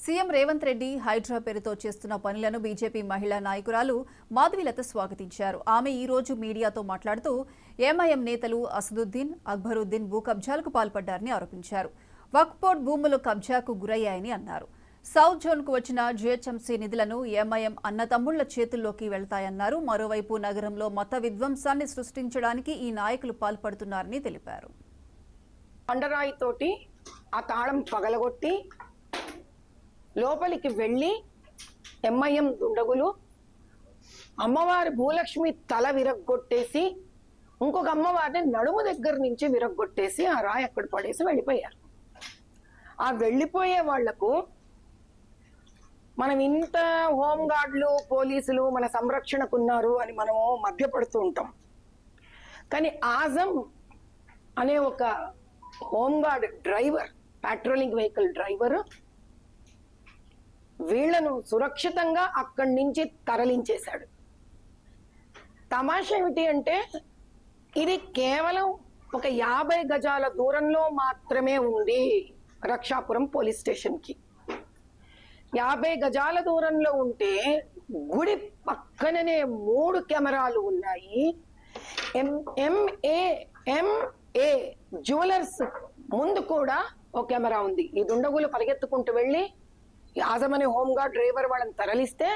CM Revanth Reddy Hydraa పేరుతో చేస్తున్న పనులను బీజేపీ మహిళా నాయకురాలు మాధవీలత స్వాగతించారు. ఆమె ఈ రోజు మీడియాతో మాట్లాడుతూ ఎంఐఎం నేతలు అసదుద్దీన్, అక్బరుద్దీన్ భూ కబ్జాలకు పాల్పడ్డారని ఆరోపించారు. వక్ఫ్ బోర్డు భూములు కబ్జాకు గురయ్యాయని అన్నారు. సౌత్ జోన్కు వచ్చిన జీహెచ్ఎంసీ నిధులను ఎంఐఎం అన్నతమ్ముళ్ల చేతుల్లోకి వెళ్తాయన్నారు. మరోవైపు నగరంలో మత విధ్వంసాన్ని సృష్టించడానికి ఈ నాయకులు పాల్పడుతున్నారని తెలిపారు. కొండరాయితోటి ఆ తాళం పగలగొట్టి లోపలికి వెళ్ళి ఎంఐఎం దుండగులు అమ్మవారి భూలక్ష్మి తల విరగ్గొట్టేసి ఇంకొక అమ్మవారిని నడుము దగ్గర నుంచి విరగ్గొట్టేసి ఆ రాయి అక్కడ పడేసి వెళ్ళిపోయారు. ఆ వెళ్ళిపోయే వాళ్లకు మనం ఇంత హోంగార్డులు పోలీసులు మన సంరక్షణకున్నారు అని మనము మభ్యపడుతూ ఉంటాం. కానీ ఆజం అనే ఒక home guard driver, patrolling vehicle driver వీళ్లను సురక్షితంగా అక్కడి నుంచి తరలించేశాడు. తమాషా ఏమిటి అంటే ఇది కేవలం ఒక 50 గజాల దూరంలో మాత్రమే ఉంది రక్షాపురం పోలీస్ స్టేషన్ కి. 50 గజాల దూరంలో ఉంటే గుడి పక్కననే 3 కెమెరాలు ఉన్నాయి. ఎంఏ జ్యువెలర్స్ ముందు కూడా ఒక కెమెరా ఉంది. ఈ దుండగులు పరిగెత్తుకుంటూ వెళ్ళి యాజమని హోంగార్డ్ డ్రైవర్ వాళ్ళని తరలిస్తే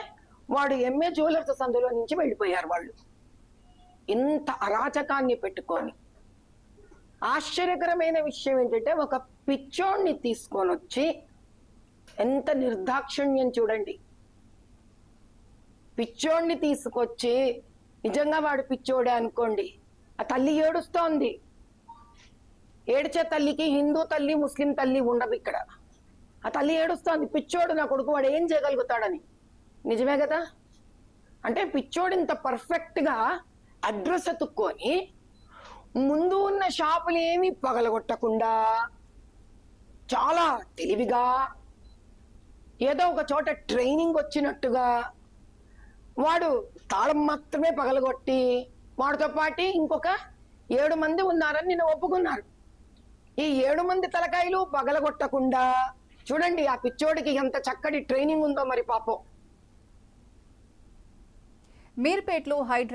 వాడు ఎంఏ జ్యువెలర్స్ సందులో నుంచి వెళ్ళిపోయారు. వాళ్ళు ఇంత అరాచకాన్ని పెట్టుకొని, ఆశ్చర్యకరమైన విషయం ఏంటంటే ఒక పిచ్చోడిని తీసుకొని వచ్చి, ఎంత నిర్దాక్షిణ్యం చూడండి. పిచ్చోడిని తీసుకొచ్చి, నిజంగా వాడు పిచ్చోడే అనుకోండి, ఆ తల్లి ఏడుస్తోంది. ఏడ్చే తల్లికి హిందూ తల్లి ముస్లిం తల్లి ఉండదు ఇక్కడ. ఆ తల్లి ఏడుస్తోంది, పిచ్చోడు నా కొడుకు, వాడు ఏం చేయగలుగుతాడని. నిజమే కదా? అంటే పిచ్చోడు ఇంత పర్ఫెక్ట్ గా అడ్రస్ ఎత్తుక్కొని ముందు ఉన్న షాపులు ఏమీ పగలగొట్టకుండా చాలా తెలివిగా ఏదో ఒక చోట ట్రైనింగ్ వచ్చినట్టుగా వాడు తాళం మాత్రమే పగలగొట్టి, వాడితో పాటు ఇంకొక 7 మంది ఉన్నారని నిన్న ఒప్పుకున్నారు. ఈ 7 మంది తలకాయలు పగలగొట్టకుండా చూడండి ఆ పిచ్చోడికి ఎంత చక్కటి ట్రైనింగ్ ఉందో మరి పాపం. మీర్పేట్లో హైడ్రా